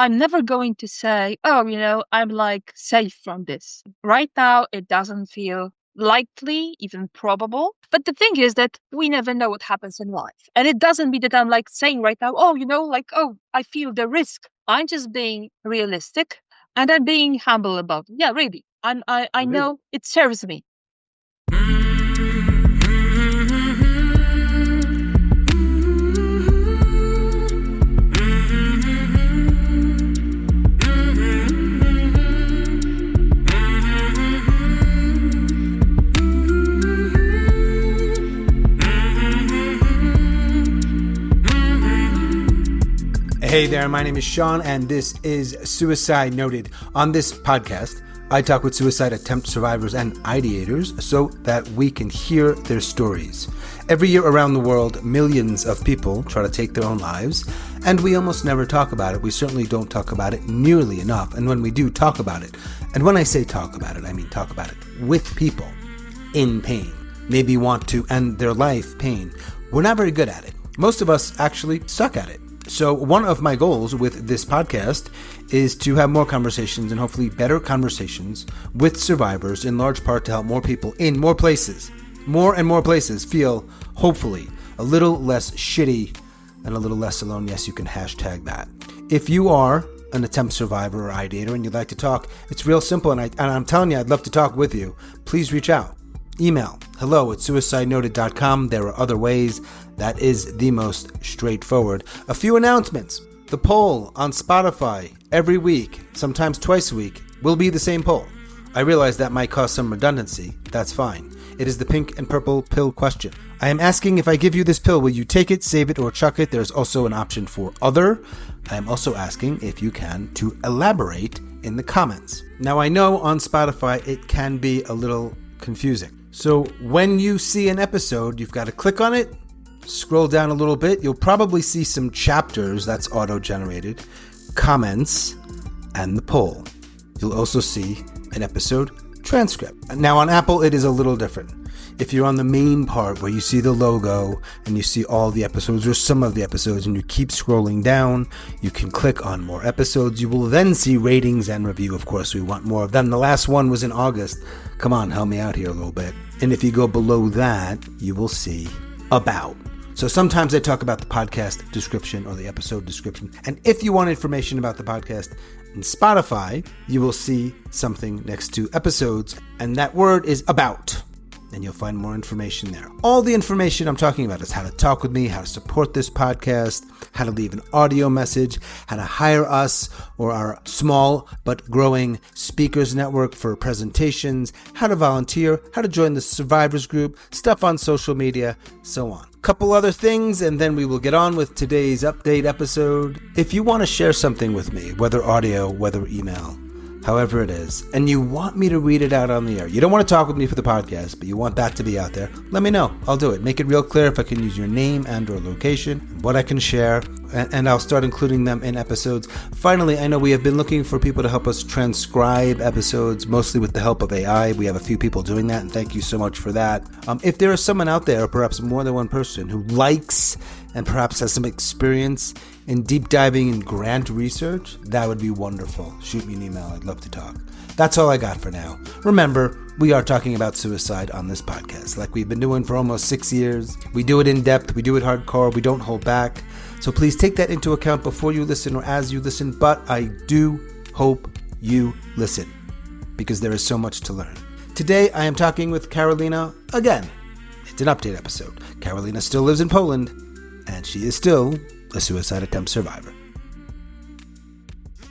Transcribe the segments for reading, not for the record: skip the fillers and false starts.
I'm never going to say, oh, I'm like safe from this. Right now, it doesn't feel likely, even probable. But the thing is that we never know what happens in life. And it doesn't mean that I'm like saying right now, oh, I feel the risk. I'm just being realistic and I'm being humble about it. Yeah, really. I know it serves me. Hey there, my name is Sean, and this is Suicide Noted. On this podcast, I talk with suicide attempt survivors and ideators so that we can hear their stories. Every year around the world, millions of people try to take their own lives, and we almost never talk about it. We certainly don't talk about it nearly enough, and when we do talk about it, and when I say talk about it, I mean talk about it with people in pain, maybe want to end their life pain. We're not very good at it. Most of us actually suck at it. So one of my goals with this podcast is to have more conversations and hopefully better conversations with survivors, in large part to help more people in more places, more and more places feel, hopefully, a little less shitty and a little less alone. Yes, you can hashtag that. If you are an attempt survivor or ideator and you'd like to talk, it's real simple, and I'm telling you, I'd love to talk with you. Please reach out. Email hello@suicidenoted.com. There are other ways. That is the most straightforward. A few announcements. The poll on Spotify every week, sometimes twice a week, will be the same poll. I realize that might cause some redundancy. That's fine. It is the pink and purple pill question. I am asking, if I give you this pill, will you take it, save it, or chuck it? There's also an option for other. I am also asking, if you can, to elaborate in the comments. Now, I know on Spotify it can be a little confusing. So when you see an episode, you've got to click on it, scroll down a little bit. You'll probably see some chapters, that's auto-generated, comments, and the poll. You'll also see an episode transcript. Now on Apple, it is a little different. If you're on the main part where you see the logo and you see all the episodes or some of the episodes and you keep scrolling down, you can click on more episodes. You will then see ratings and review. Of course, we want more of them. The last one was in August. Come on, help me out here a little bit. And if you go below that, you will see about. So sometimes I talk about the podcast description or the episode description. And if you want information about the podcast in Spotify, you will see something next to episodes. And that word is about. And you'll find more information there. All the information I'm talking about is how to talk with me, how to support this podcast, how to leave an audio message, how to hire us or our small but growing speakers network for presentations, how to volunteer, how to join the survivors group, stuff on social media, so on. Couple other things, and then we will get on with today's update episode. If you want to share something with me, whether audio, whether email, however it is, and you want me to read it out on the air, you don't want to talk with me for the podcast, but you want that to be out there, let me know. I'll do it. Make it real clear if I can use your name and or location, what I can share, and I'll start including them in episodes. Finally, I know we have been looking for people to help us transcribe episodes, mostly with the help of AI. We have a few people doing that, and thank you so much for that. If there is someone out there, or perhaps more than one person, who likes and perhaps has some experience in deep diving in grant research, that would be wonderful. Shoot me an email. I'd love to talk. That's all I got for now. Remember, we are talking about suicide on this podcast, like we've been doing for almost 6 years. We do it in depth. We do it hardcore. We don't hold back. So please take that into account before you listen or as you listen. But I do hope you listen, because there is so much to learn. Today, I am talking with Karolina again. It's an update episode. Karolina still lives in Poland, and she is still a suicide attempt survivor.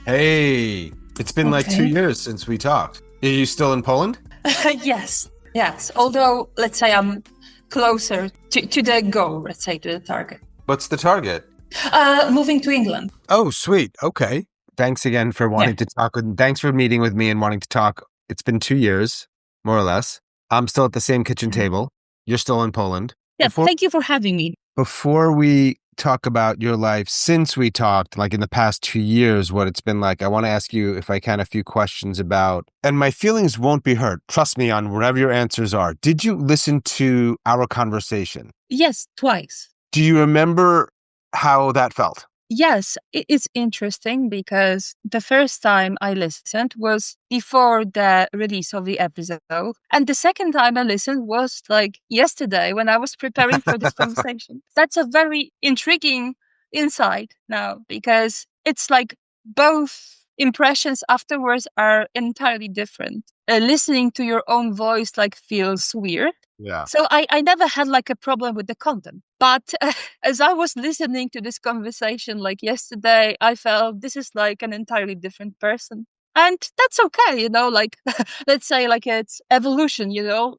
Hey, it's been like 2 years since we talked. Are you still in Poland? Yes. Although, let's say I'm closer to the goal, let's say, to the target. What's the target? Moving to England. Oh, sweet. Okay. Thanks again for wanting to talk. Thanks for meeting with me and wanting to talk. It's been 2 years, more or less. I'm still at the same kitchen table. You're still in Poland. Yeah, thank you for having me. Before we talk about your life since we talked, like in the past 2 years, what it's been like, I want to ask you, if I can, a few questions about, and my feelings won't be hurt. Trust me on whatever your answers are. Did you listen to our conversation? Yes, twice. Do you remember how that felt? Yes, it is interesting because the first time I listened was before the release of the episode. And the second time I listened was like yesterday when I was preparing for this conversation. That's a very intriguing insight now because it's like both impressions afterwards are entirely different. Listening to your own voice like feels weird. Yeah. So I never had like a problem with the content. But as I was listening to this conversation like yesterday, I felt this is like an entirely different person. And that's okay, like let's say like it's evolution,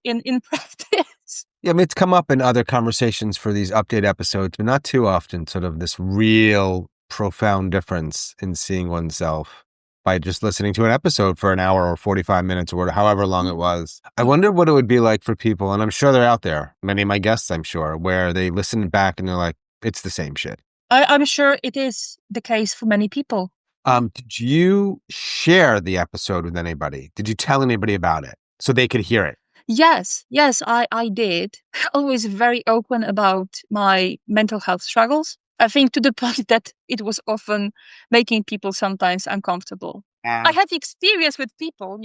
in practice. Yeah, I mean, it's come up in other conversations for these update episodes, but not too often, sort of this real profound difference in seeing oneself by just listening to an episode for an hour or 45 minutes or however long it was. I wonder what it would be like for people, and I'm sure they're out there, many of my guests, I'm sure, where they listen back and they're like, it's the same shit. I'm sure it is the case for many people. Did you share the episode with anybody? Did you tell anybody about it so they could hear it? Yes, I did. Always very open about my mental health struggles. I think to the point that it was often making people sometimes uncomfortable. I have experience with people,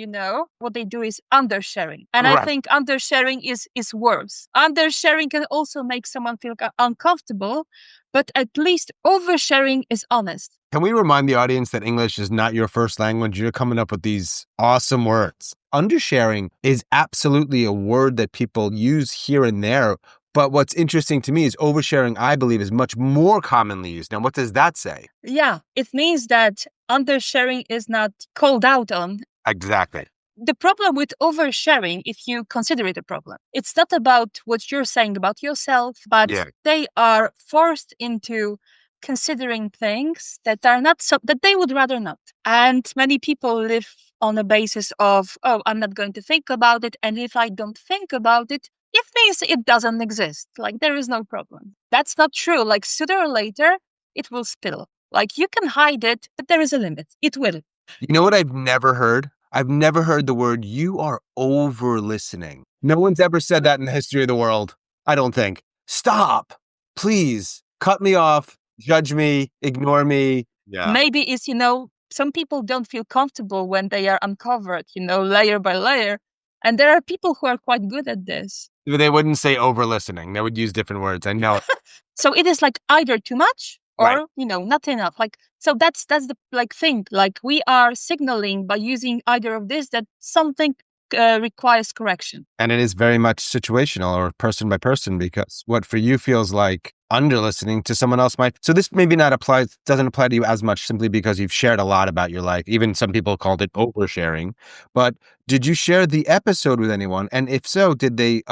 what they do is undersharing. And I Right. think undersharing is worse. Undersharing can also make someone feel uncomfortable, but at least oversharing is honest. Can we remind the audience that English is not your first language? You're coming up with these awesome words. Undersharing is absolutely a word that people use here and there. But what's interesting to me is oversharing, I believe, is much more commonly used. Now, what does that say? Yeah, it means that undersharing is not called out on. Exactly. The problem with oversharing, if you consider it a problem, it's not about what you're saying about yourself, but they are forced into considering things that are not that they would rather not. And many people live on a basis of, oh, I'm not going to think about it. And if I don't think about it, it means it doesn't exist. Like there is no problem. That's not true. Like sooner or later, it will spill. Like you can hide it, but there is a limit. It will. You know what I've never heard? I've never heard the word, you are over listening. No one's ever said that in the history of the world. I don't think. Stop. Please cut me off, judge me, ignore me. Yeah. Maybe it's, some people don't feel comfortable when they are uncovered, layer by layer. And there are people who are quite good at this. They wouldn't say over listening. They would use different words. I know. So it is like either too much or, Right. Not enough. Like, so that's the thing. Like we are signaling by using either of this that something requires correction. And it is very much situational or person by person, because what for you feels like under listening to someone else might. So this maybe doesn't apply to you as much simply because you've shared a lot about your life. Even some people called it oversharing. But did you share the episode with anyone? And if so, did they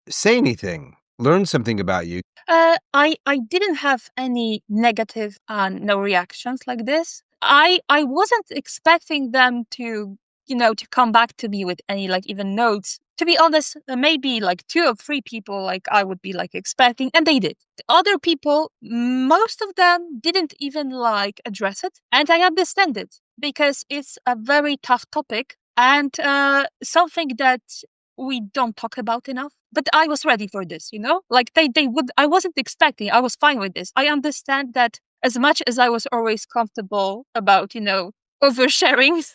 say anything, learn something about you? I didn't have any negative no reactions like this. I wasn't expecting them to to come back to me with any like even notes. To be honest, maybe like 2 or 3 people like I would be like expecting, and they did. The other people, most of them didn't even like address it, and I understand it because it's a very tough topic and something that we don't talk about enough. But I was ready for this, like they would. I wasn't expecting. I was fine with this. I understand that as much as I was always comfortable about oversharing.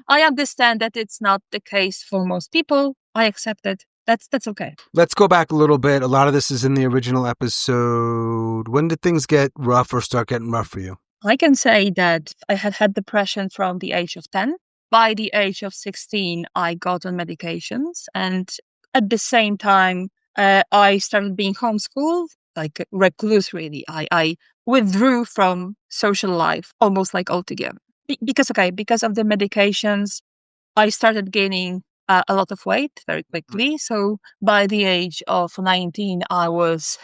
I understand that it's not the case for most people. I accept it. That's okay. Let's go back a little bit. A lot of this is in the original episode. When did things get rough or start getting rough for you? I can say that I had depression from the age of 10. By the age of 16, I got on medications. And at the same time, I started being homeschooled, like recluse, really. I withdrew from social life almost like altogether. Because of the medications, I started gaining a lot of weight very quickly. So by the age of 19, I was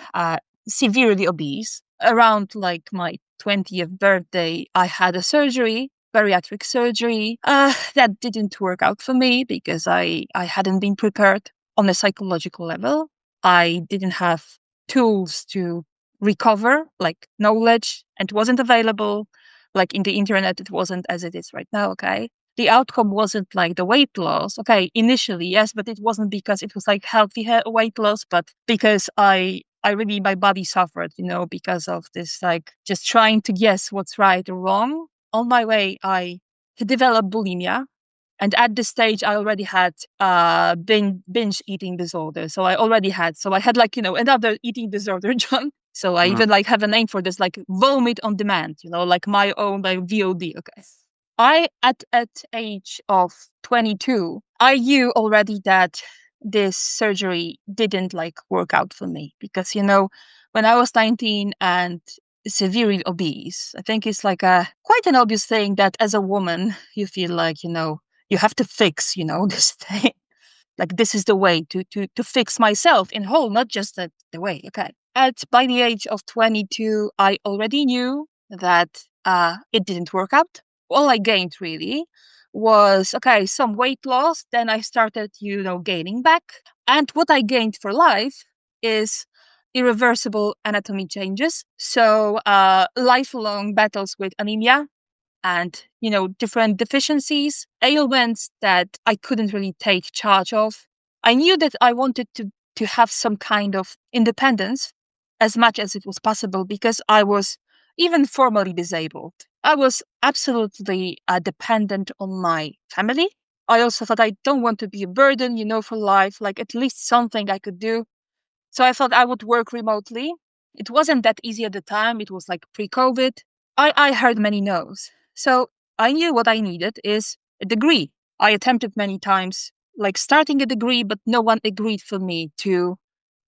severely obese. Around like my 20th birthday, I had a surgery, bariatric surgery. That didn't work out for me because I hadn't been prepared on a psychological level. I didn't have tools to recover, like knowledge, and it wasn't available. Like in the internet, it wasn't as it is right now, okay? The outcome wasn't like the weight loss. Okay, initially, yes, but it wasn't because it was like healthy weight loss, but because I my body suffered, because of this, like just trying to guess what's right or wrong. On my way, I developed bulimia. And at this stage, I already had binge eating disorder. So I had like, another eating disorder, John. So I even like have a name for this, like vomit on demand, like my own like VOD. Okay. At age of 22, I knew already that this surgery didn't like work out for me because, when I was 19 and severely obese, I think it's like a quite an obvious thing that as a woman, you feel like, you have to fix, this thing. Like this is the way to fix myself in whole, not just the way. Okay. By the age of 22, I already knew that it didn't work out. All I gained really was some weight loss. Then I started, gaining back. And what I gained for life is irreversible anatomy changes. So lifelong battles with anemia, and different deficiencies, ailments that I couldn't really take charge of. I knew that I wanted to have some kind of independence as much as it was possible because I was even formally disabled. I was absolutely dependent on my family. I also thought I don't want to be a burden, for life, like at least something I could do. So I thought I would work remotely. It wasn't that easy at the time. It was like pre-COVID. I heard many no's. So I knew what I needed is a degree. I attempted many times, like starting a degree, but no one agreed for me to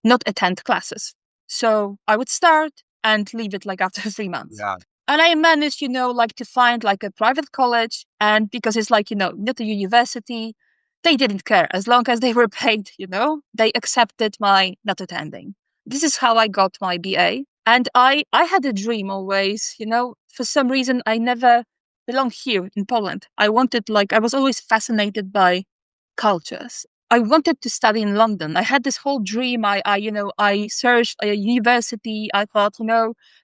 not attend classes. So I would start and leave it like after 3 months. Yeah. And I managed, like to find like a private college. And because it's like, not a university, they didn't care. As long as they were paid, they accepted my not attending. This is how I got my BA. And I had a dream always, for some reason, I never belonged here in Poland. I was always fascinated by cultures. I wanted to study in London. I had this whole dream. I searched a university. I thought,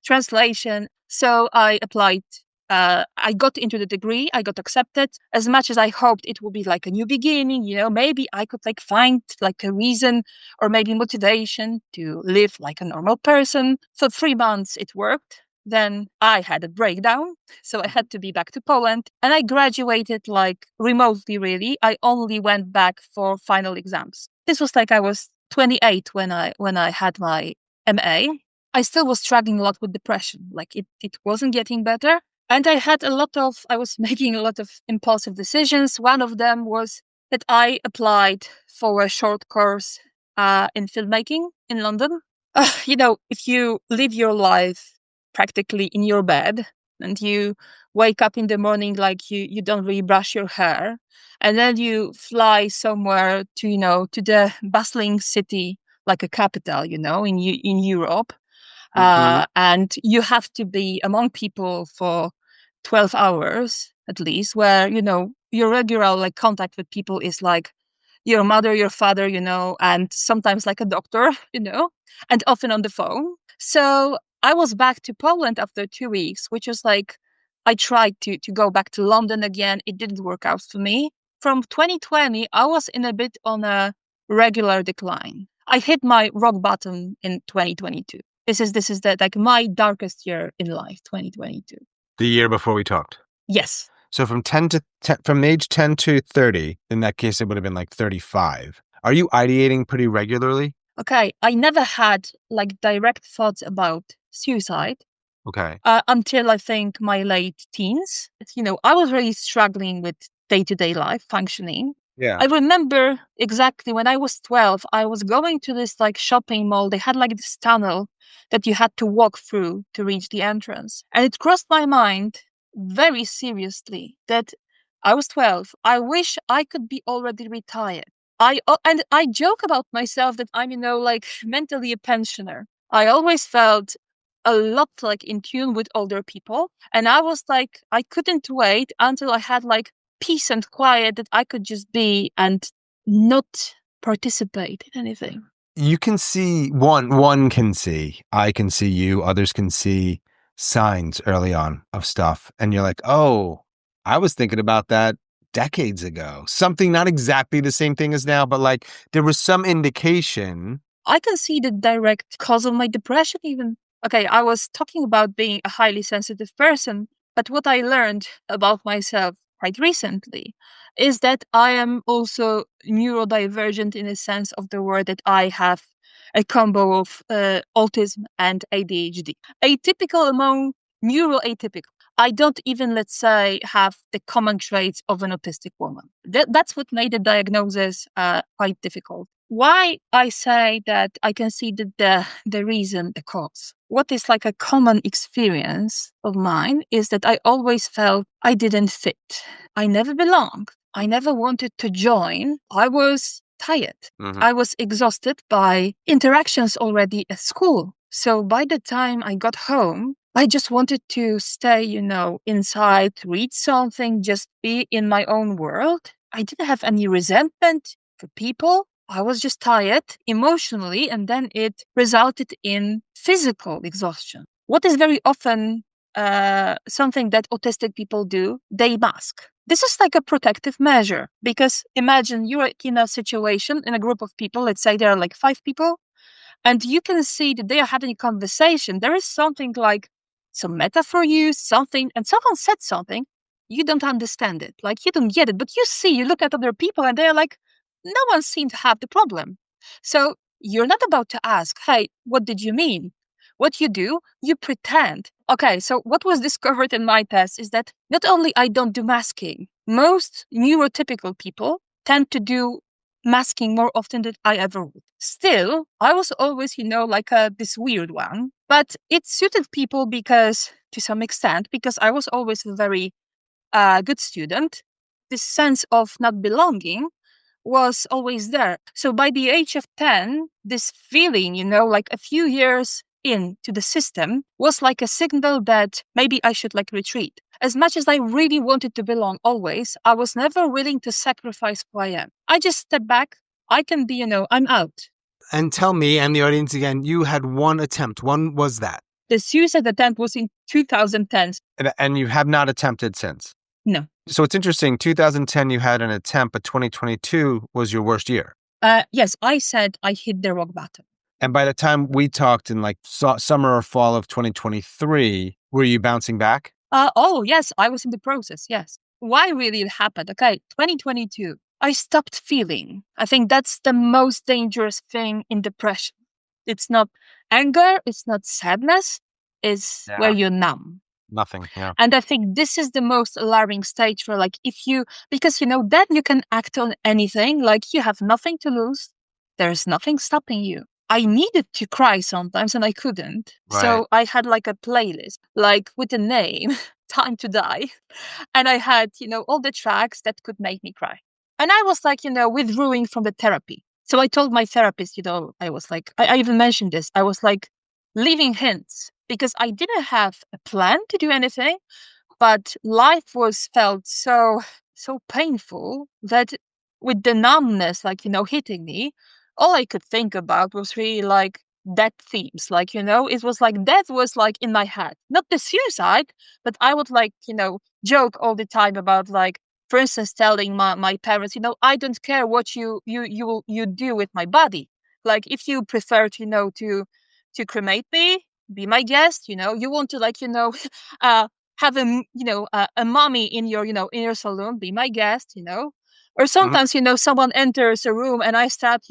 translation. So I applied. I got into the degree. I got accepted. As much as I hoped it would be like a new beginning, maybe I could like find like a reason or maybe motivation to live like a normal person. For 3 months, it worked. Then I had a breakdown. So I had to be back to Poland and I graduated like remotely, really. I only went back for final exams. This was like I was 28 when I had my MA. I still was struggling a lot with depression. Like it wasn't getting better. And I was making a lot of impulsive decisions. One of them was that I applied for a short course in filmmaking in London. If you live your life practically in your bed and you wake up in the morning like you don't really brush your hair and then you fly somewhere to the bustling city like a capital in Europe, and you have to be among people for 12 hours at least where your regular like contact with people is like your mother, your father, and sometimes like a doctor, and often on the phone. So I was back to Poland after 2 weeks, which was like, I tried to go back to London again. It didn't work out for me. From 2020, I was in a bit on a regular decline. I hit my rock bottom in 2022. This is like my darkest year in life, 2022. The year before we talked. Yes. So from from age 10 to 30, in that case, it would have been like 35. Are you ideating pretty regularly? Okay. I never had like direct thoughts about suicide. Okay. Until I think my late teens. I was really struggling with day-to-day life functioning. Yeah. I remember exactly when I was 12, I was going to this like shopping mall. They had like this tunnel that you had to walk through to reach the entrance. And it crossed my mind very seriously that I was 12. I wish I could be already retired. And I joke about myself that I'm, like mentally a pensioner. I always felt a lot like in tune with older people. And I was like, I couldn't wait until I had like peace and quiet that I could just be and not participate in anything. You can see one can see, I can see you, others can see signs early on of stuff. And you're like, oh, I was thinking about that decades ago. Something not exactly the same thing as now, but like there was some indication I can see the direct cause of my depression even. Okay, I was talking about being a highly sensitive person, but what I learned about myself quite recently is that I am also neurodivergent in the sense of the word, that I have a combo of autism and ADHD. Atypical among neuroatypical. I don't even, let's say, have the common traits of an autistic woman. That's what made the diagnosis quite difficult. Why I say that I can see the reason, the cause. What is like a common experience of mine is that I always felt I didn't fit. I never belonged. I never wanted to join. I was tired. I was exhausted by interactions already at school. So by the time I got home, I just wanted to stay, inside, read something, just be in my own world. I didn't have any resentment for people. I was just tired emotionally, and then it resulted in physical exhaustion. What is very often something that autistic people do, they mask. This is like a protective measure, because imagine you're in a situation in a group of people, let's say there are like 5 people, and you can see that they are having a conversation. There is something like some metaphor used, something, and someone said something. You don't understand it. Like, you don't get it, but you look at other people and they're like, no one seemed to have the problem. So you're not about to ask, hey, what did you mean? What you do, you pretend. Okay, so what was discovered in my test is that not only I don't do masking, most neurotypical people tend to do masking more often than I ever would. Still, I was always, like this weird one, but it suited people because, to some extent, because I was always a very good student. This sense of not belonging was always there. So by the age of 10, this feeling, like a few years into the system, was like a signal that maybe I should like retreat. As much as I really wanted to belong always, I was never willing to sacrifice who I am. I just step back. I can be, I'm out. And tell me and the audience again, you had one attempt. When was that? The suicide attempt was in 2010. And you have not attempted since? No. So it's interesting. 2010, you had an attempt, but 2022 was your worst year. Yes, I said I hit the rock bottom. And by the time we talked in like summer or fall of 2023, were you bouncing back? Oh, yes, I was in the process, yes. Why really it happened? Okay, 2022, I stopped feeling. I think that's the most dangerous thing in depression. It's not anger, it's not sadness, it's where you're numb. Nothing, yeah. And I think this is the most alarming stage for because then you can act on anything, like you have nothing to lose. There's nothing stopping you. I needed to cry sometimes and I couldn't. Right. So I had like a playlist, like with the name, Time to Die. And I had, all the tracks that could make me cry. And I was like, withdrawing from the therapy. So I told my therapist, I was like, I even mentioned this. I was like leaving hints because I didn't have a plan to do anything, but life felt so painful that with the numbness, hitting me, all I could think about was really like death themes. It was like death was like in my head, not the suicide, but I would joke all the time about for instance, telling my parents, I don't care what you do with my body. Like if you prefer to cremate me, be my guest. You want to have a mommy in your in your saloon, be my guest. Or sometimes someone enters a room and I start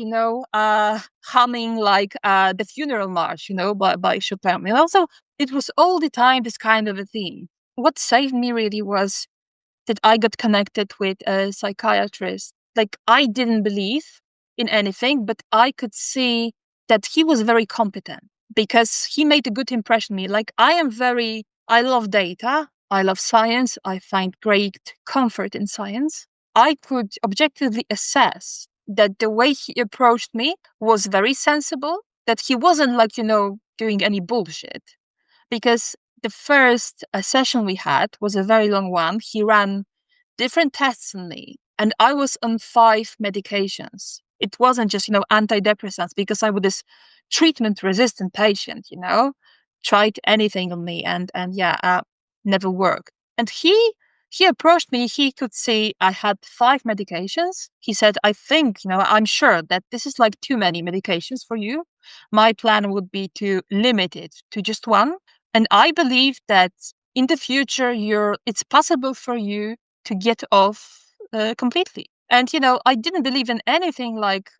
humming the funeral march by Chopin. So it was all the time this kind of a theme. What saved me really was that I got connected with a psychiatrist. Like I didn't believe in anything, but I could see that he was very competent because he made a good impression on me. I love data. I love science. I find great comfort in science. I could objectively assess that the way he approached me was very sensible, that he wasn't doing any bullshit. Because the first session we had was a very long one. He ran different tests on me, and I was on 5 medications. It wasn't just, antidepressants, because I was this treatment-resistant patient, tried anything on me and never worked. And he he approached me. He could see I had 5 medications. He said, I think, I'm sure that this is like too many medications for you. My plan would be to limit it to just one. And I believe that in the future, it's possible for you to get off completely. And, I didn't believe in anything like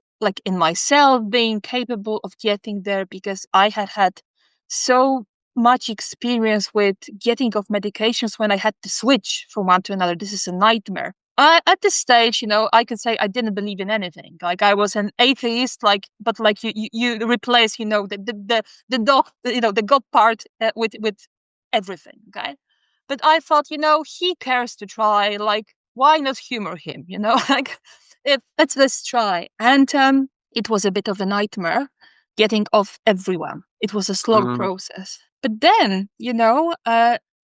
in myself being capable of getting there, because I had so much experience with getting off medications when I had to switch from one to another. This is a nightmare. At this stage, I can say I didn't believe in anything. Like I was an atheist, but like you replace, the dog, the God part with everything. Okay, but I thought, he cares to try. Like, why not humor him? Like, let's try. And it was a bit of a nightmare getting off everyone. It was a slow process. But then,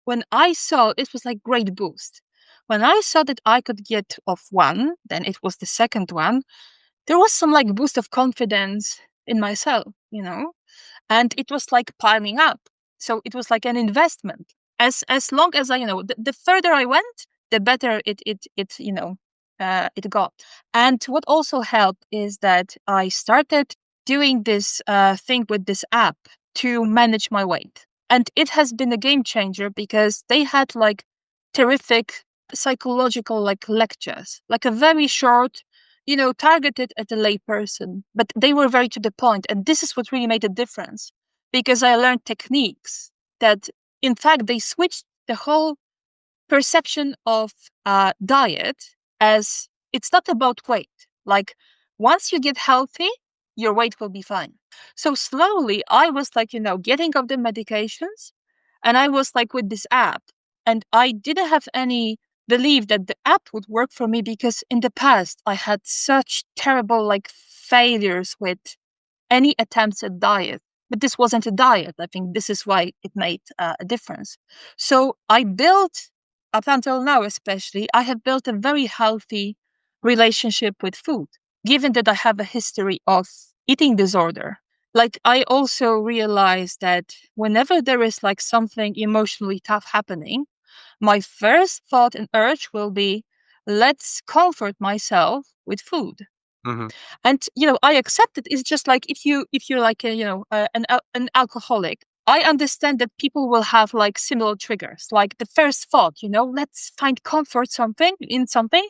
when I saw, it was like great boost. When I saw that I could get off one, then it was the second one, there was some like boost of confidence in myself, and it was like piling up. So it was like an investment. As long as I, the further I went, the better it got. And what also helped is that I started doing this thing with this app to manage my weight. And it has been a game changer because they had like terrific psychological like lectures, like a very short, targeted at a lay person, but they were very to the point. And this is what really made a difference, because I learned techniques that, in fact, they switched the whole perception of diet, as it's not about weight. Like, once you get healthy, your weight will be fine. So slowly, I was like, getting off the medications, and I was like with this app, and I didn't have any belief that the app would work for me, because in the past I had such terrible like failures with any attempts at diet. But this wasn't a diet. I think this is why it made a difference. So I built, up until now especially, I have built a very healthy relationship with food, given that I have a history of eating disorder. Like, I also realized that whenever there is like something emotionally tough happening, my first thought and urge will be, let's comfort myself with food. Mm-hmm. And I accept it. It's just like if you're like an alcoholic, I understand that people will have like similar triggers. Like the first thought, let's find comfort something in something.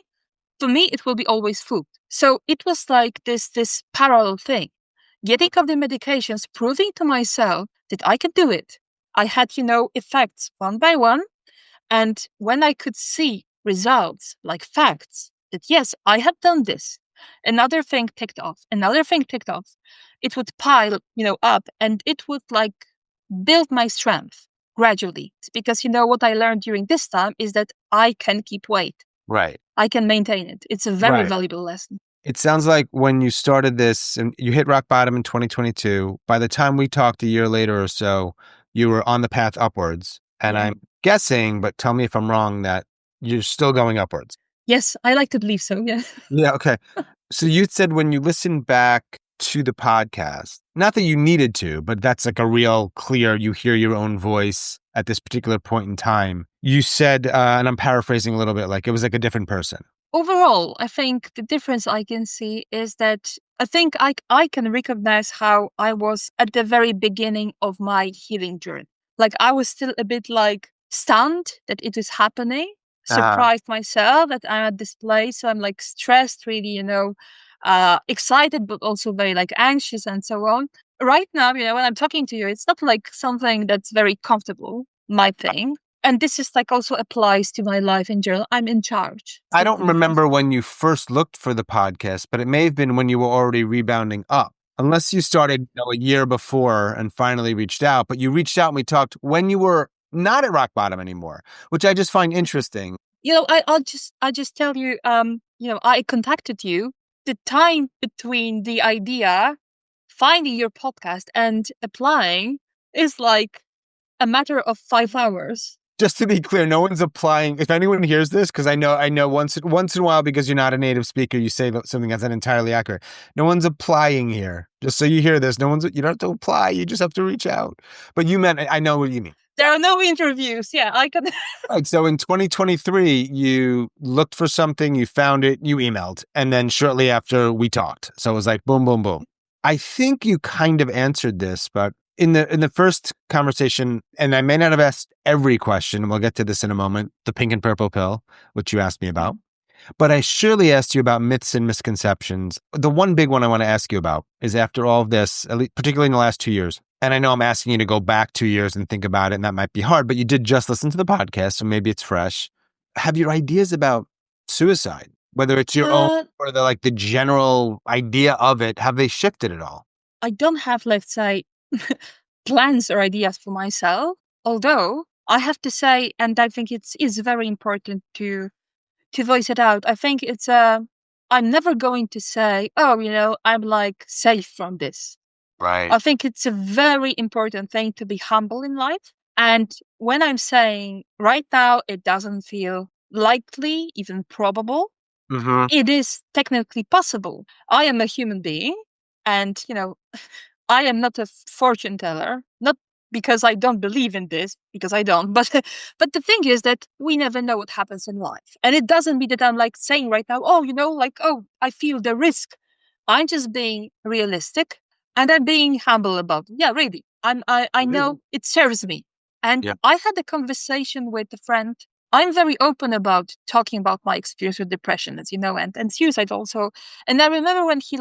For me, it will be always food. So it was like this parallel thing. Getting off the medications, proving to myself that I could do it. I had effects one by one, and when I could see results, like facts, that yes, I have done this, another thing ticked off, it would pile, up, and it would like build my strength gradually. It's because, what I learned during this time is that I can keep weight. Right. I can maintain it. It's a very valuable lesson. It sounds like when you started this and you hit rock bottom in 2022, by the time we talked a year later or so, you were on the path upwards. And Yeah. I'm guessing, but tell me if I'm wrong, that you're still going upwards. Yes, I like to believe so. Yeah. Yeah. Okay. So you said when you listen back to the podcast, not that you needed to, but that's like a real clear, you hear your own voice at this particular point in time. You said, and I'm paraphrasing a little bit, like it was like a different person. Overall, I think the difference I can see is that I think I can recognize how I was at the very beginning of my healing journey. Like, I was still a bit like stunned that it is happening, surprised myself that I'm at this place. So I'm like stressed, really, excited, but also very like anxious and so on. Right now, when I'm talking to you, it's not like something that's very comfortable, my thing. And this is like also applies to my life in general. I'm in charge. I don't remember when you first looked for the podcast, but it may have been when you were already rebounding up. Unless you started a year before and finally reached out, but you reached out and we talked when you were not at rock bottom anymore, which I just find interesting. I'll just tell you, I contacted you. The time between the idea, finding your podcast, and applying is like a matter of 5 hours. Just to be clear, no one's applying. If anyone hears this, because I know once in a while, because you're not a native speaker, you say something that's not entirely accurate. No one's applying here. Just so you hear this, you don't have to apply. You just have to reach out. But you meant, I know what you mean. There are no interviews. Yeah, I can. Right. So in 2023, you looked for something, you found it, you emailed, and then shortly after we talked. So it was like boom, boom, boom. I think you kind of answered this, but in the first conversation, and I may not have asked every question, and we'll get to this in a moment, the pink and purple pill, which you asked me about. But I surely asked you about myths and misconceptions. The one big one I want to ask you about is after all of this, at least, particularly in the last 2 years, and I know I'm asking you to go back 2 years and think about it, and that might be hard, but you did just listen to the podcast, so maybe it's fresh. Have your ideas about suicide, whether it's your own Uh, or the general idea of it, have they shifted at all? I don't have, let's say, plans or ideas for myself. Although I have to say, and I think it's very important to voice it out. I think it's I'm never going to say, oh, I'm like safe from this. Right. I think it's a very important thing to be humble in life. And when I'm saying right now it doesn't feel likely, even probable, Mm-hmm. it is technically possible. I am a human being, and I am not a fortune teller, not because I don't believe in this, because I don't, but but the thing is that we never know what happens in life. And it doesn't mean that I'm like saying right now, oh, oh, I feel the risk. I'm just being realistic and I'm being humble about it. Yeah, really. I know it serves me. And Yeah. I had a conversation with a friend. I'm very open about talking about my experience with depression, as you know, and suicide also. And I remember when he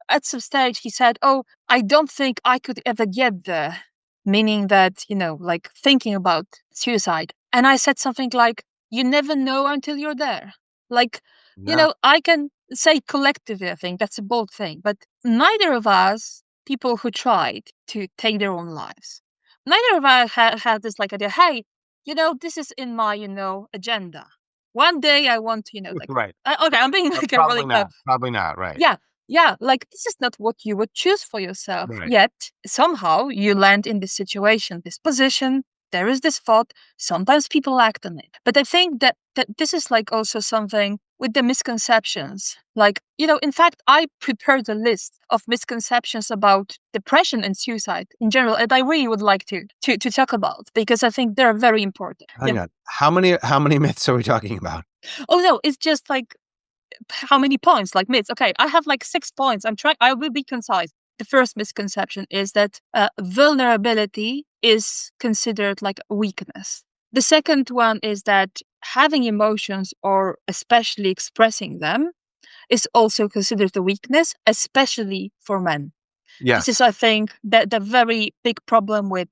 at some stage he said, oh, I don't think I could ever get there, meaning that, like thinking about suicide. And I said something like, you never know until you're there. Like, Yeah. I can say collectively, I think that's a bold thing, but neither of us, people who tried to take their own lives, neither of us had this like idea, hey, this is in my, agenda. One day I want to, like, Right. okay, I'm being like a Probably really, not. Probably not. Right. yeah, yeah, like this is not what you would choose for yourself. Right. Yet somehow you land in this situation, this position. There is this thought. Sometimes people act on it. But I think that this is like also something with the misconceptions. Like, in fact, I prepared a list of misconceptions about depression and suicide in general, and I really would like to talk about because I think they're very important. Yeah. Hang on. How many myths are we talking about? Oh no, it's just like how many points? Like myths. Okay, I have like 6 points. I will be concise. The first misconception is that vulnerability is considered like a weakness. The second one is that having emotions or especially expressing them is also considered a weakness, especially for men. This is, Yes. I think, the very big problem with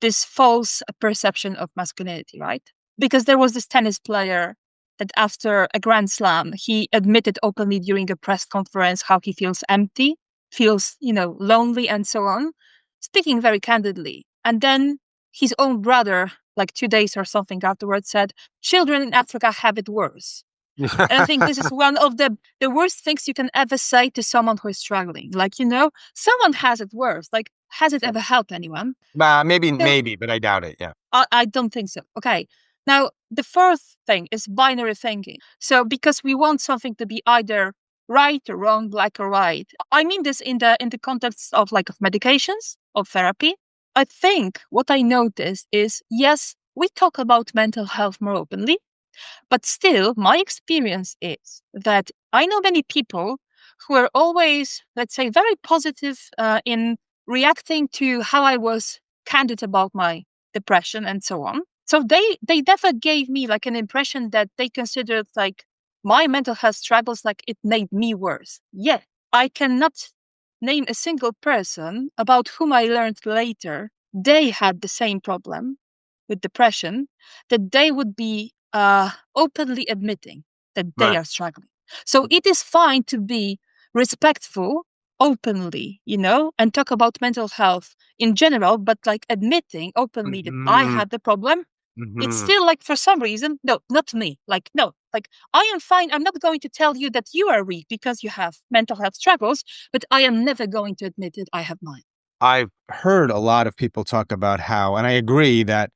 this false perception of masculinity, right? Because there was this tennis player that after a Grand Slam, he admitted openly during a press conference how he feels empty, feels, lonely, and so on, speaking very candidly. And then his own brother, like 2 days or something afterwards, said, children in Africa have it worse. And I think this is one of the worst things you can ever say to someone who is struggling. Like, someone has it worse. Like, has it ever helped anyone? Maybe, No, maybe, but I doubt it. Yeah. I don't think so. Okay. Now, the fourth thing is binary thinking. So, because we want something to be either right or wrong, black or white. I mean this in the context of like of medications, of therapy. I think what I noticed is yes, we talk about mental health more openly, but still, my experience is that I know many people who are always, let's say, very positive in reacting to how I was candid about my depression and so on. So they never gave me like an impression that they considered like my mental health struggles like it made me worse. Yet I cannot name a single person about whom I learned later they had the same problem with depression, that they would be openly admitting that they Right. are struggling. So it is fine to be respectful openly, and talk about mental health in general, but like admitting openly that I Mm-hmm. had the problem, it's Mm-hmm. still like for some reason, no, not me. Like, no, like I am fine. I'm not going to tell you that you are weak because you have mental health struggles, but I am never going to admit that I have mine. I've heard a lot of people talk about how, and I agree that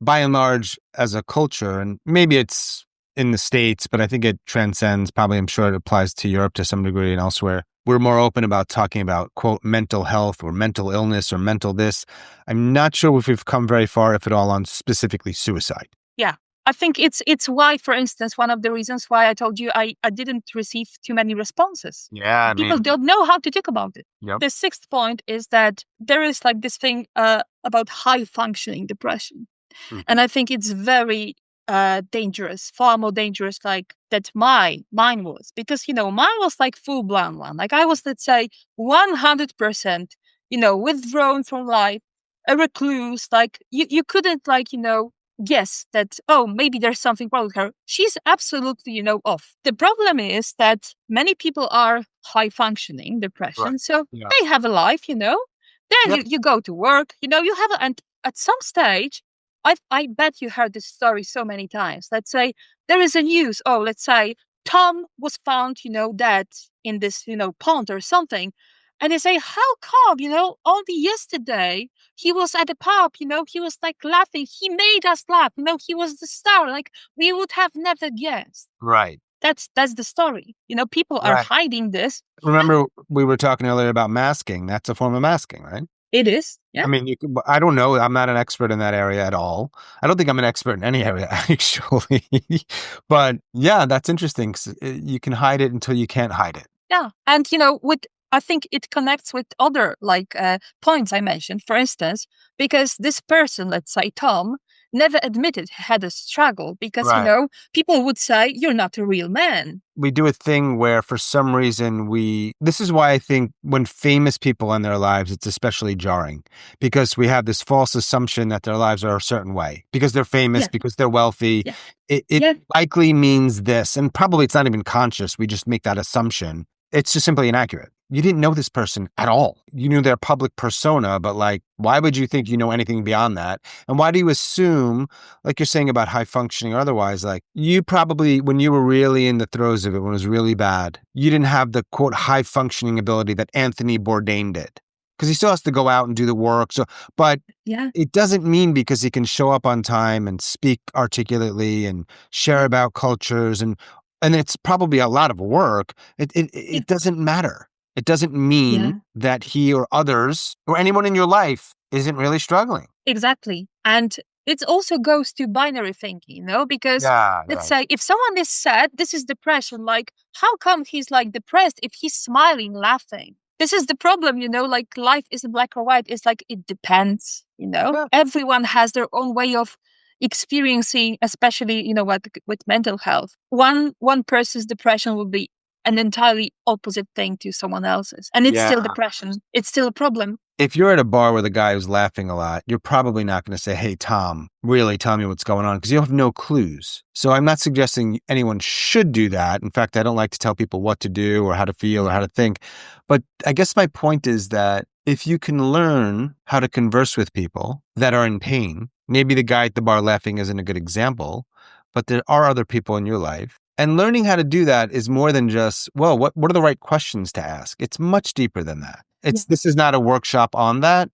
by and large, as a culture, and maybe it's in the States, but I think it transcends, probably I'm sure it applies to Europe to some degree and elsewhere. We're more open about talking about, quote, mental health or mental illness or mental this. I'm not sure if we've come very far, if at all, on specifically suicide. Yeah. I think it's why, for instance, one of the reasons why I told you I didn't receive too many responses. Yeah, I People mean, don't know how to talk about it. yep. The sixth point is that there is like this thing about high functioning depression. Mhm. And I think it's very dangerous, far more dangerous like that mine was. Because, mine was like full blown one. Like I was, let's say, 100%, withdrawn from life, a recluse. Like you couldn't like, guess that, oh, maybe there's something wrong with her. She's absolutely, off. The problem is that many people are high functioning depression. Right. So Yeah. they have a life, then Yep. you go to work, you have, and at some stage, I bet you heard this story so many times. Let's say there is a news. Oh, let's say Tom was found, dead in this, pond or something. And they say, how come, only yesterday he was at the pub, he was like laughing. He made us laugh. He was the star. Like we would have never guessed. Right. That's the story. People are Right. hiding this. Remember, we were talking earlier about masking. That's a form of masking, right? It is. Yeah. I mean, I don't know. I'm not an expert in that area at all. I don't think I'm an expert in any area, actually. But yeah, that's interesting. 'Cause you can hide it until you can't hide it. Yeah. And, I think it connects with other like points I mentioned, for instance, because this person, let's say Tom, never admitted he had a struggle because, Right. People would say, you're not a real man. We do a thing where for some reason this is why I think when famous people end their lives, it's especially jarring because we have this false assumption that their lives are a certain way because they're famous, Yeah. because they're wealthy. Yeah. It Yeah. likely means this, and probably it's not even conscious. We just make that assumption. It's just simply inaccurate. You didn't know this person at all. You knew their public persona, but like, why would you think you know anything beyond that? And why do you assume, like you're saying about high functioning or otherwise, like you probably, when you were really in the throes of it, when it was really bad, you didn't have the quote high functioning ability that Anthony Bourdain did. Because he still has to go out and do the work. So, but Yeah. it doesn't mean because he can show up on time and speak articulately and share about cultures and it's probably a lot of work. It doesn't matter. It doesn't mean that he or others or anyone in your life isn't really struggling. Exactly. And it also goes to binary thinking, because let's say if someone is sad, this is depression. Like, how come he's like depressed if he's smiling, laughing? This is the problem, like life isn't black or white. It's like, it depends, Yeah. Everyone has their own way of experiencing, especially, with mental health. One person's depression will be an entirely opposite thing to someone else's. And it's still depression. It's still a problem. If you're at a bar with a guy who's laughing a lot, you're probably not going to say, hey, Tom, really tell me what's going on, because you have no clues. So I'm not suggesting anyone should do that. In fact, I don't like to tell people what to do or how to feel or how to think. But I guess my point is that if you can learn how to converse with people that are in pain, maybe the guy at the bar laughing isn't a good example, but there are other people in your life. And learning how to do that is more than just, well, what are the right questions to ask? It's much deeper than that. This is not a workshop on that.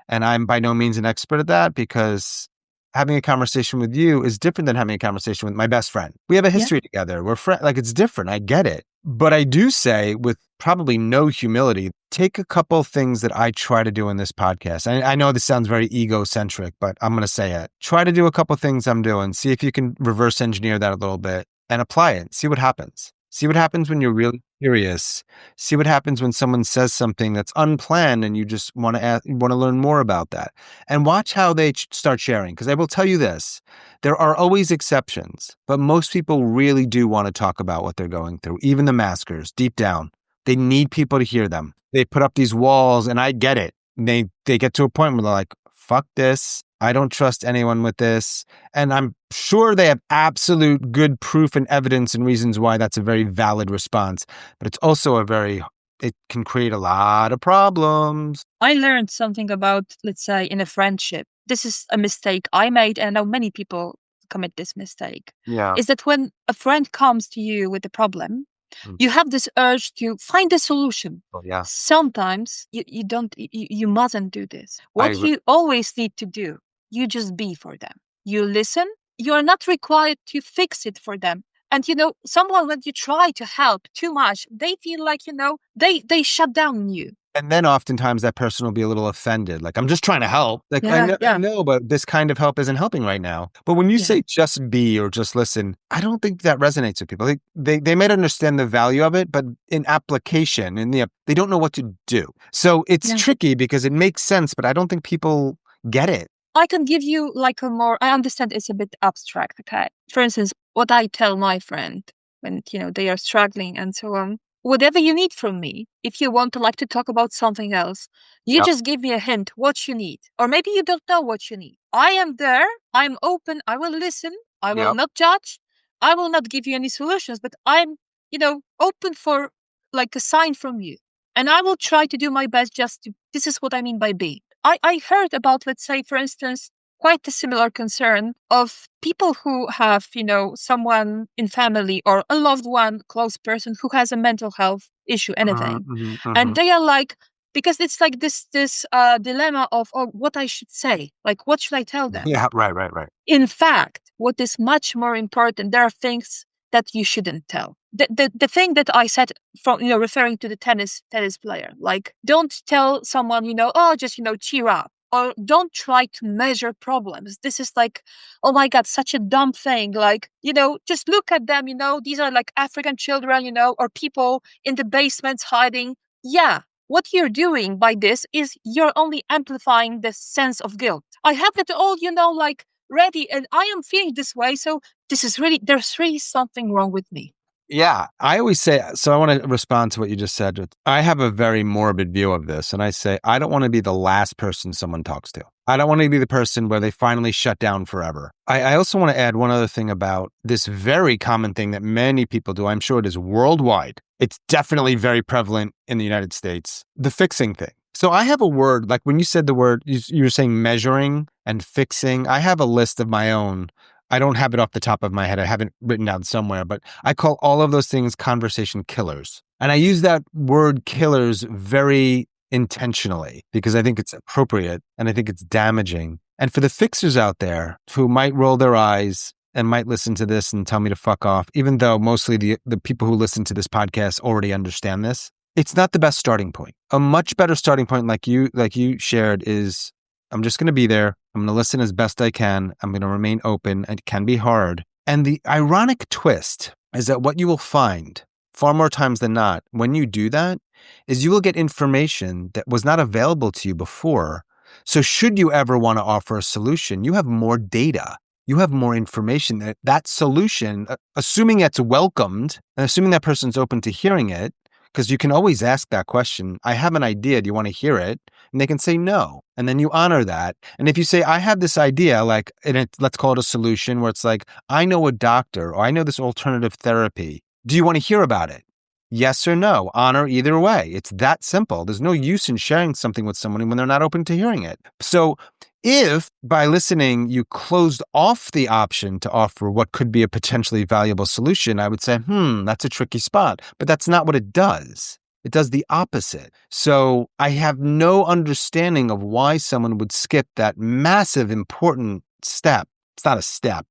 And I'm by no means an expert at that because having a conversation with you is different than having a conversation with my best friend. We have a history together. We're friends. Like, it's different. I get it. But I do say with probably no humility, take a couple things that I try to do in this podcast. I know this sounds very egocentric, but I'm going to say it. Try to do a couple things I'm doing. See if you can reverse engineer that a little bit and apply it. See what happens. See what happens when you're really curious. See what happens when someone says something that's unplanned and you just want to learn more about that. And watch how they start sharing. Because I will tell you this, there are always exceptions, but most people really do want to talk about what they're going through. Even the maskers, deep down, they need people to hear them. They put up these walls, and I get it. They get to a point where they're like, fuck this. I don't trust anyone with this. And I'm sure they have absolute good proof and evidence and reasons why that's a very valid response. But it's also it can create a lot of problems. I learned something about, let's say, in a friendship. This is a mistake I made, and I know many people commit this mistake. Yeah. Is that when a friend comes to you with a problem, you have this urge to find a solution. Oh, yeah. Sometimes you mustn't do this. What you always need to do, you just be for them. You listen. You are not required to fix it for them. And, someone, when you try to help too much, they feel like, they shut down you. And then oftentimes that person will be a little offended. Like, I'm just trying to help. Like, Yeah, I yeah, know, but this kind of help isn't helping right now. But when you yeah, say just be or just listen, I don't think that resonates with people. They might understand the value of it, but in application, they don't know what to do. So it's yeah. tricky because it makes sense, but I don't think people get it. I can give you like I understand it's a bit abstract, okay? For instance, what I tell my friend when, they are struggling and so on, whatever you need from me, if you want to like to talk about something else, you Yep. just give me a hint what you need. Or maybe you don't know what you need. I am there. I'm open. I will listen. I will Yep. not judge. I will not give you any solutions, but I'm, open for like a sign from you. And I will try to do my best this is what I mean by being. I heard about, let's say, for instance, quite a similar concern of people who have, someone in family or a loved one, close person who has a mental health issue, anything. And they are like, because it's like this dilemma of, oh, what I should say, like, what should I tell them? Yeah, right. In fact, what is much more important, there are things that you shouldn't tell. The thing that I said from, referring to the tennis player, like, don't tell someone, oh, just, cheer up. Or don't try to measure problems. This is like, oh my God, such a dumb thing. Like, just look at them, these are like African children, or people in the basements hiding. Yeah, what you're doing by this is you're only amplifying the sense of guilt. I have it all, like ready, and I am feeling this way. So there's really something wrong with me. Yeah, I always say, so I want to respond to what you just said. I have a very morbid view of this. And I say, I don't want to be the last person someone talks to. I don't want to be the person where they finally shut down forever. I also want to add one other thing about this very common thing that many people do. I'm sure it is worldwide. It's definitely very prevalent in the United States. The fixing thing. So I have a word, like when you said the word, you were saying measuring and fixing. I have a list of my own. I don't have it off the top of my head. I have it written down somewhere, but I call all of those things conversation killers. And I use that word killers very intentionally because I think it's appropriate and I think it's damaging. And for the fixers out there who might roll their eyes and might listen to this and tell me to fuck off, even though mostly the people who listen to this podcast already understand this, it's not the best starting point. A much better starting point, like you shared, is I'm just going to be there. I'm going to listen as best I can. I'm going to remain open. It can be hard. And the ironic twist is that what you will find far more times than not when you do that is you will get information that was not available to you before. So should you ever want to offer a solution, you have more data. You have more information. That solution, assuming it's welcomed and assuming that person's open to hearing it, because you can always ask that question. I have an idea. Do you want to hear it? And they can say no. And then you honor that. And if you say, I have this idea, like, let's call it a solution where it's like, I know a doctor or I know this alternative therapy. Do you want to hear about it? Yes or no. Honor either way. It's that simple. There's no use in sharing something with someone when they're not open to hearing it. So if by listening you closed off the option to offer what could be a potentially valuable solution, I would say, that's a tricky spot. But that's not what it does. It does the opposite. So I have no understanding of why someone would skip that massive, important step. It's not a step,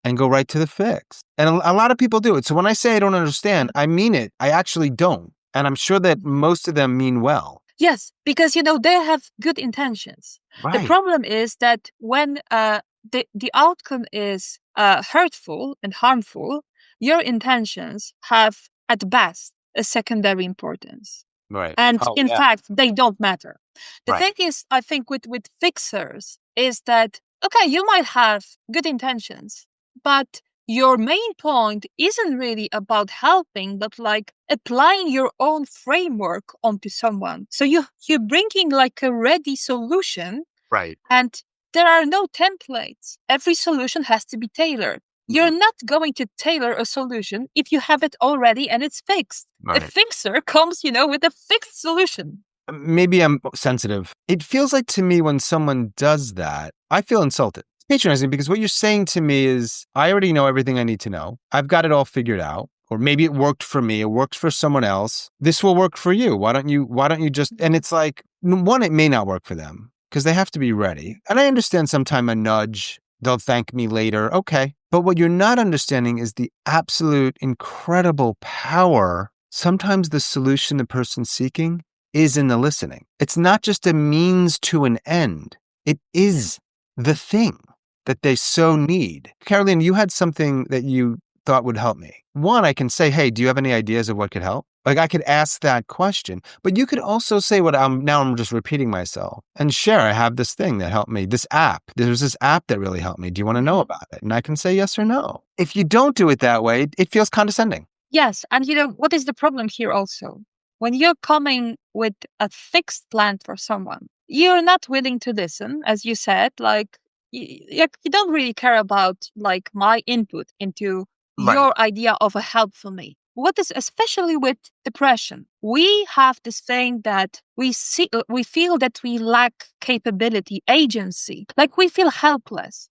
and go right to the fix. And a lot of people do it. So when I say I don't understand, I mean it. I actually don't. And I'm sure that most of them mean well. Yes, because they have good intentions. Right. The problem is that when the outcome is hurtful and harmful, your intentions have at best a secondary importance. Right. And in fact, they don't matter. The thing is, I think with fixers is that, okay, you might have good intentions, but your main point isn't really about helping, but like applying your own framework onto someone. So you're bringing like a ready solution. Right. And there are no templates. Every solution has to be tailored. You're not going to tailor a solution if you have it already and it's fixed. Right. A fixer comes, with a fixed solution. Maybe I'm sensitive. It feels like to me when someone does that, I feel insulted. It's patronizing because what you're saying to me is, I already know everything I need to know. I've got it all figured out. Or maybe it worked for me. It worked for someone else. This will work for you. Why don't you just, and it's like, one, it may not work for them because they have to be ready. And I understand sometime a nudge they'll thank me later. Okay. But what you're not understanding is the absolute incredible power. Sometimes the solution the person's seeking is in the listening. It's not just a means to an end. It is the thing that they so need. Karolina, you had something that you thought would help me. One, I can say, hey, do you have any ideas of what could help? Like I could ask that question, but you could also say what I'm just repeating myself and share. I have this thing that helped me, this app. There's this app that really helped me. Do you want to know about it? And I can say yes or no. If you don't do it that way, it feels condescending. Yes. And what is the problem here also? When you're coming with a fixed plan for someone, you're not willing to listen, as you said, like you don't really care about like my input into Right. your idea of a help for me. What is especially with depression, we have this thing that we feel that we lack capability, agency, like we feel helpless.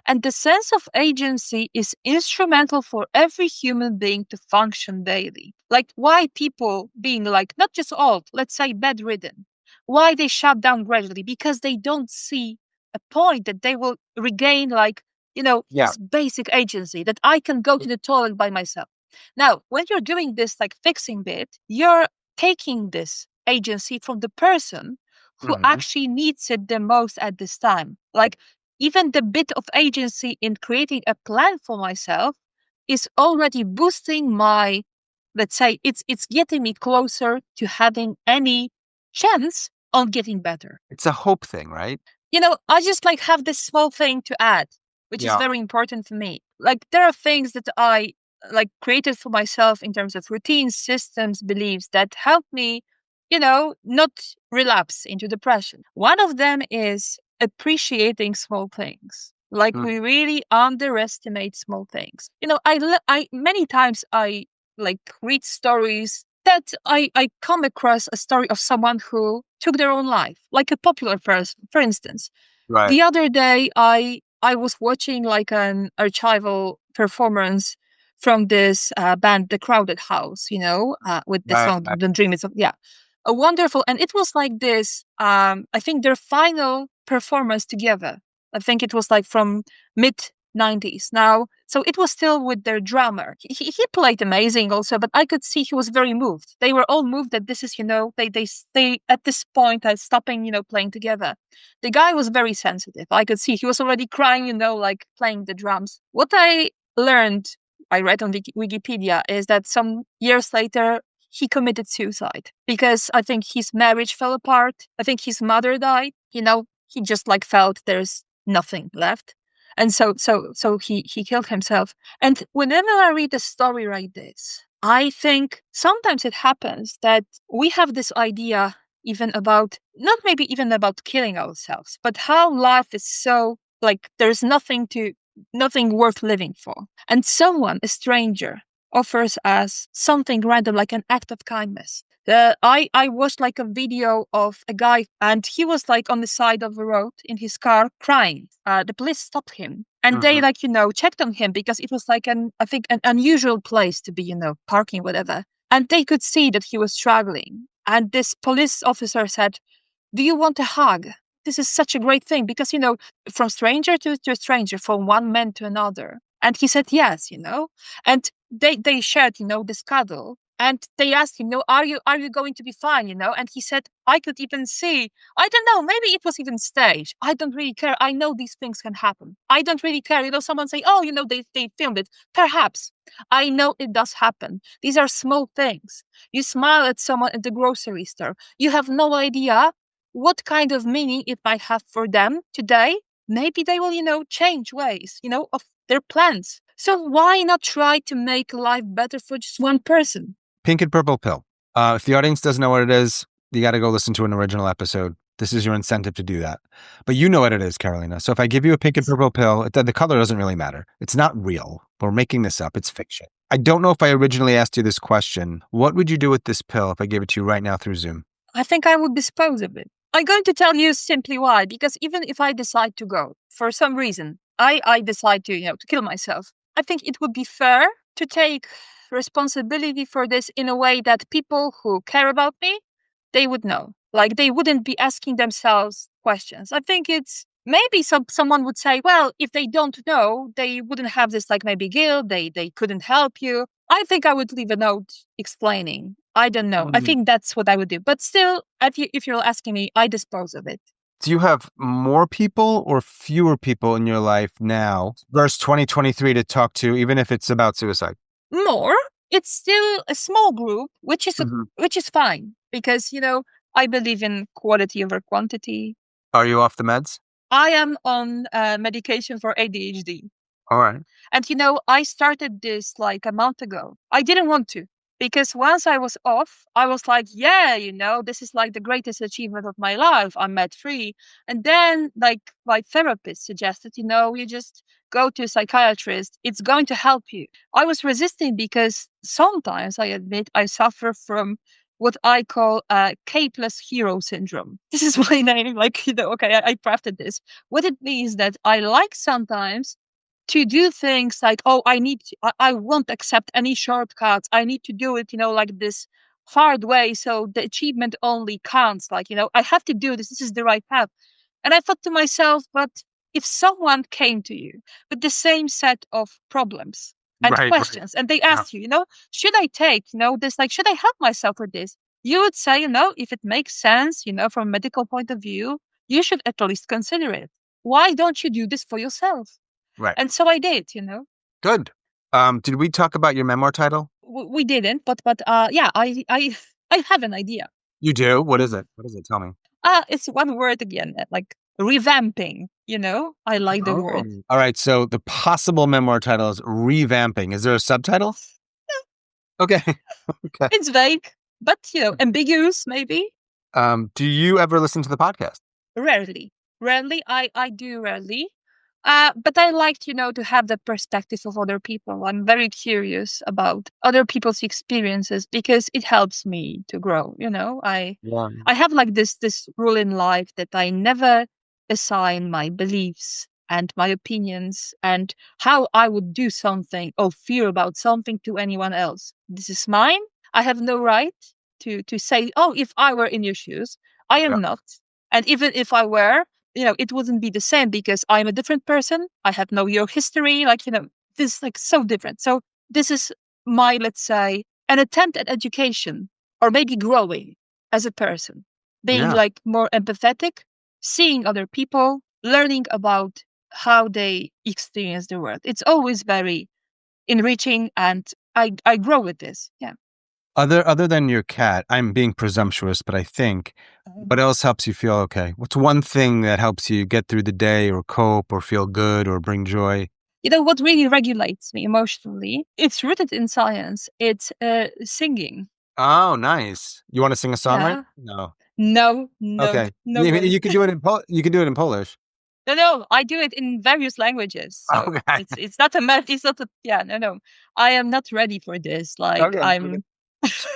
And the sense of agency is instrumental for every human being to function daily. Like why people being like not just old, let's say bedridden, why they shut down gradually? Because they don't see a point that they will regain Yeah. this basic agency that I can go to the toilet by myself. Now, when you're doing this like fixing bit, you're taking this agency from the person who Mhm. actually needs it the most at this time. Like even the bit of agency in creating a plan for myself is already boosting my, let's say, it's getting me closer to having any chance on getting better. It's a hope thing, right? I just like have this small thing to add, which is Yeah. very important for me. Like there are things that I like created for myself in terms of routines, systems, beliefs that help me, not relapse into depression. One of them is appreciating small things. Like Mm. we really underestimate small things. I many times I like read stories that I come across a story of someone who took their own life, like a popular person, for instance. Right. The other day, I was watching like an archival performance from this band, The Crowded House, with the Right. song "The Dream Is," yeah, a wonderful, and it was like this. I think their final performance together. I think it was like from mid 90s now, so it was still with their drummer. He played amazing also, but I could see he was very moved. They were all moved that this is, they at this point are stopping, playing together. The guy was very sensitive. I could see he was already crying, like playing the drums. What I read on Wikipedia, is that some years later, he committed suicide because I think his marriage fell apart. I think his mother died. He just like felt there's nothing left. And so he killed himself. And whenever I read a story like this, I think sometimes it happens that we have this idea even about not maybe even about killing ourselves, but how life is so like there's nothing worth living for. And someone, a stranger, offers us something random like an act of kindness. I watched like a video of a guy and he was like on the side of the road in his car crying. The police stopped him and they Mhm. checked on him because it was like I think an unusual place to be, parking, whatever. And they could see that he was struggling. And this police officer said, "Do you want a hug?" This is such a great thing because, from stranger to stranger, from one man to another. And he said yes, and they shared, this cuddle. And they asked him, are you going to be fine, And he said, I could even see, I don't know, maybe it was even staged. I don't really care. I know these things can happen. I don't really care. Someone say, oh, they filmed it. Perhaps. I know it does happen. These are small things. You smile at someone at the grocery store. You have no idea what kind of meaning it might have for them today. Maybe they will, change ways, of their plans. So why not try to make life better for just one person? Pink and purple pill. If the audience doesn't know what it is, you got to go listen to an original episode. This is your incentive to do that. But you know what it is, Karolina. So if I give you a pink and purple pill, the color doesn't really matter. It's not real. We're making this up. It's fiction. I don't know if I originally asked you this question. What would you do with this pill if I gave it to you right now through Zoom? I think I would dispose of it. I'm going to tell you simply why, because even if I decide to go for some reason, I decide to, to kill myself, I think it would be fair to take responsibility for this in a way that people who care about me, they would know. Like they wouldn't be asking themselves questions. I think it's maybe someone would say, well, if they don't know, they wouldn't have this like maybe guilt. They couldn't help you. I think I would leave a note explaining. I don't know. I Mm. think that's what I would do. But still, if you're asking me, I dispose of it. Do you have more people or fewer people in your life now versus 2023 to talk to, even if it's about suicide? More. It's still a small group, Mhm. which is fine because I believe in quality over quantity. Are you off the meds? I am on medication for ADHD. All right. And I started this like a month ago. I didn't want to because once I was off, I was like, yeah, this is like the greatest achievement of my life. I'm med free. And then, like, my therapist suggested, you just go to a psychiatrist. It's going to help you. I was resisting because sometimes I admit I suffer from what I call K plus hero syndrome. This is my name. Like, okay, I crafted this. What it means that I like sometimes to do things like, oh, I won't accept any shortcuts. I need to do it, like this hard way. So the achievement only counts. Like, I have to do this. This is the right path. And I thought to myself, but if someone came to you with the same set of problems and Right, right. questions, and they Yeah. asked you, should I take, this, like, should I help myself with this? You would say, if it makes sense, from a medical point of view, you should at least consider it. Why don't you do this for yourself? Right. And so I did. Good. Did we talk about your memoir title? We didn't, but yeah, I I have an idea. You do? What is it? What is it? Tell me. It's one word again, like revamping. I like the Oh. word. All right. So the possible memoir title is Revamping. Is there a subtitle? Okay. Okay. It's vague, but ambiguous maybe. Do you ever listen to the podcast? Rarely, rarely. I do rarely. But I liked, to have the perspective of other people. I'm very curious about other people's experiences because it helps me to grow. Yeah. I have like this rule in life that I never assign my beliefs and my opinions and how I would do something or feel about something to anyone else. This is mine. I have no right to say, oh, if I were in your shoes, I Yeah. am not. And even if I were, it wouldn't be the same because I'm a different person. I have no your history. Like, this is like so different. So this is my, let's say, an attempt at education or maybe growing as a person, being Yeah. like more empathetic, seeing other people, learning about how they experience the world. It's always very enriching and I grow with this. Yeah. Other than your cat, I'm being presumptuous, but I think what else helps you feel okay? What's one thing that helps you get through the day or cope or feel good or bring joy? What really regulates me emotionally, it's rooted in science. It's singing. Oh, nice. You want to sing a song right? Yeah. No. No, no, Okay. no You way. could do it in you could do it in Polish. No, I do it in various languages. So Okay. it's not a math. It's not a yeah. No. I am not ready for this. Like Okay. Okay. I'm It's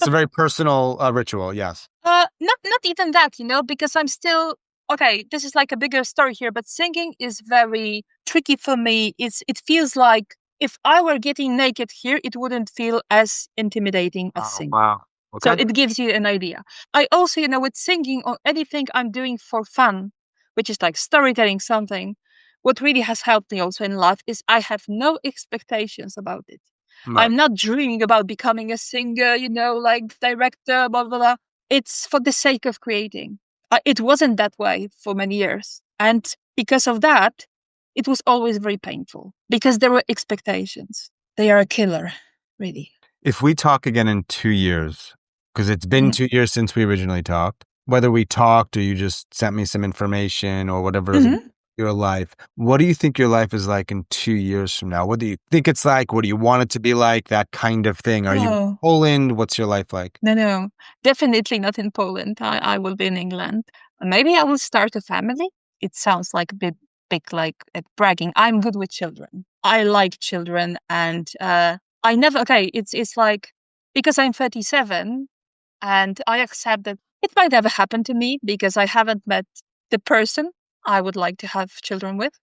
a very personal ritual. Yes. not even that, because I'm still okay. This is like a bigger story here, but singing is very tricky for me. It feels like if I were getting naked here, it wouldn't feel as intimidating as Oh, singing. wow. So Okay. it gives you an idea. I also, with singing or anything I'm doing for fun, which is like storytelling something, what really has helped me also in life is I have no expectations about it. Right. I'm not dreaming about becoming a singer, like director, blah, blah, blah. It's for the sake of creating. It wasn't that way for many years. And because of that, it was always very painful because there were expectations. They are a killer, really. If we talk again in 2 years, because it's been Mhm. 2 years since we originally talked, whether we talked or you just sent me some information or whatever is Mhm. your life, what do you think your life is like in 2 years from now? What do you think it's like? What do you want it to be like? That kind of thing. Are you in Oh. Poland? What's your life like? No, definitely not in Poland. I will be in England. Maybe I will start a family. It sounds like a bit big, like bragging. I'm good with children. I like children, and I never. Okay, it's like because I'm 37, and I accept that it might never happen to me because I haven't met the person I would like to have children with.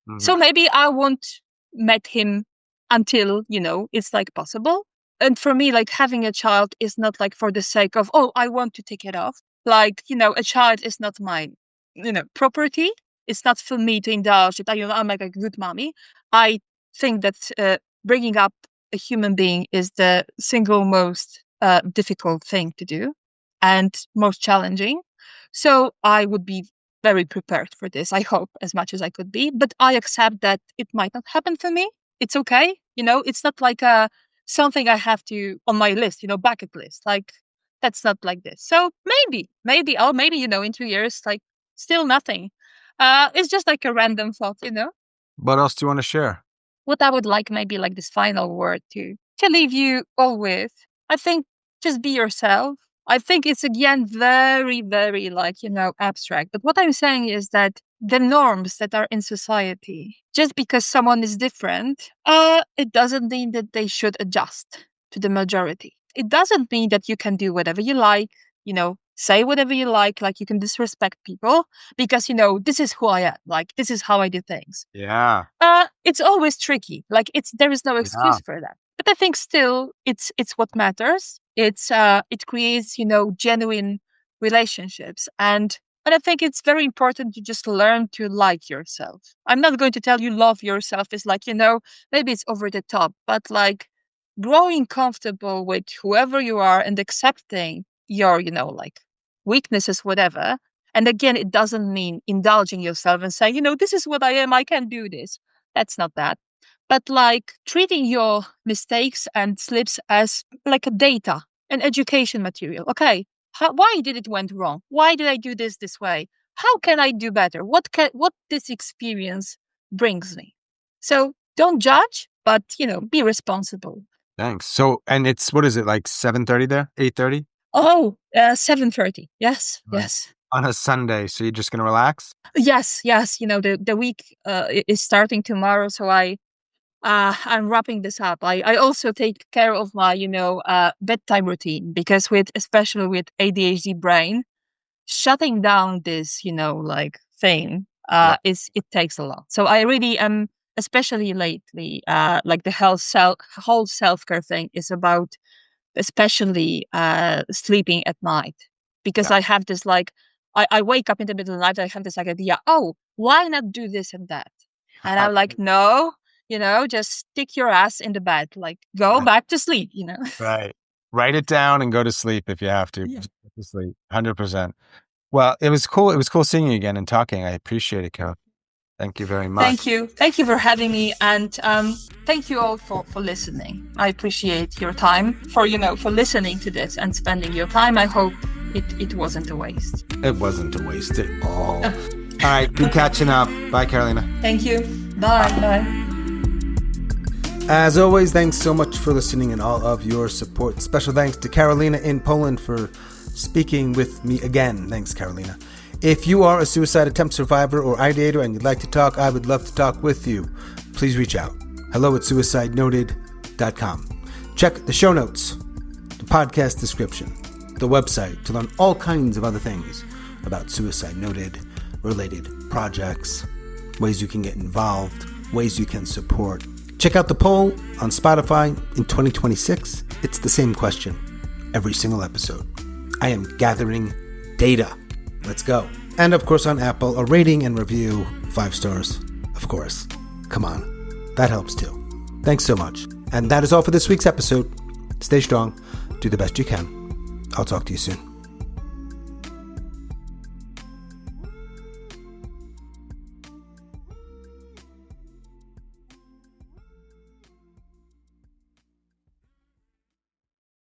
Mhm. So maybe I won't met him until, it's like possible. And for me, like having a child is not like for the sake of, oh, I want to take it off. Like, a child is not my, property. It's not for me to indulge it. I'm like a good mommy. I think that bringing up a human being is the single most difficult thing to do and most challenging. So I would be very prepared for this. I hope as much as I could be, but I accept that it might not happen for me. It's okay. It's not like something I have to on my list, bucket list. Like that's not like this. So maybe, in 2 years, like still nothing. It's just like a random thought. What else do you want to share? What I would like, maybe like this final word to leave you all with, I think just be yourself. I think it's again very, very abstract. But what I'm saying is that the norms that are in society, just because someone is different, it doesn't mean that they should adjust to the majority. It doesn't mean that you can do whatever you like, say whatever you like you can disrespect people because, this is who I am. Like, this is how I do things. Yeah. It's always tricky. Like there is no excuse for that. But I think still it's what matters. It creates, genuine relationships. And I think it's very important to just learn to like yourself. I'm not going to tell you love yourself is like, maybe it's over the top, but like growing comfortable with whoever you are and accepting your, weaknesses, whatever. And again, it doesn't mean indulging yourself and saying, this is what I am, I can do this. That's not that. But like treating your mistakes and slips as like a data, an education material. Okay, why did it went wrong? Why did I do this way? How can I do better? What this experience brings me? So don't judge, but be responsible. Thanks. So, and what is it, like 7:30 there? 8:30? Oh, 7:30. Yes, Right. yes. On a Sunday, so you're just going to relax? Yes. The week is starting tomorrow, so I'm wrapping this up. I also take care of my bedtime routine because especially with ADHD brain, shutting down this thing it takes a lot. So I really am, especially lately, like the whole self-care thing is about especially sleeping at night because I have this I wake up in the middle of the night. I have this idea, oh, why not do this and that? And I'm like, no, just stick your ass in the bed, like go back to sleep, Right. Write it down and go to sleep if you have to. Yeah. Just go to sleep. 100%. Well, it was cool. It was cool seeing you again and talking. I appreciate it, Carol. Thank you very much. Thank you. Thank you for having me. And thank you all for listening. I appreciate your time for listening to this and spending your time. I hope it wasn't a waste. It wasn't a waste at all. All right. Be catching up. Bye, Karolina. Thank you. Bye. Bye. As always, thanks so much for listening and all of your support. Special thanks to Karolina in Poland for speaking with me again. Thanks, Karolina. If you are a suicide attempt survivor or ideator and you'd like to talk, I would love to talk with you. Please reach out. hello@suicidenoted.com. Check the show notes, the podcast description, the website to learn all kinds of other things about Suicide Noted related projects, ways you can get involved, ways you can support. Check out the poll on Spotify in 2026. It's the same question every single episode. I am gathering data. Let's go. And of course on Apple, a rating and review, 5 stars, of course. Come on. That helps too. Thanks so much. And that is all for this week's episode. Stay strong. Do the best you can. I'll talk to you soon.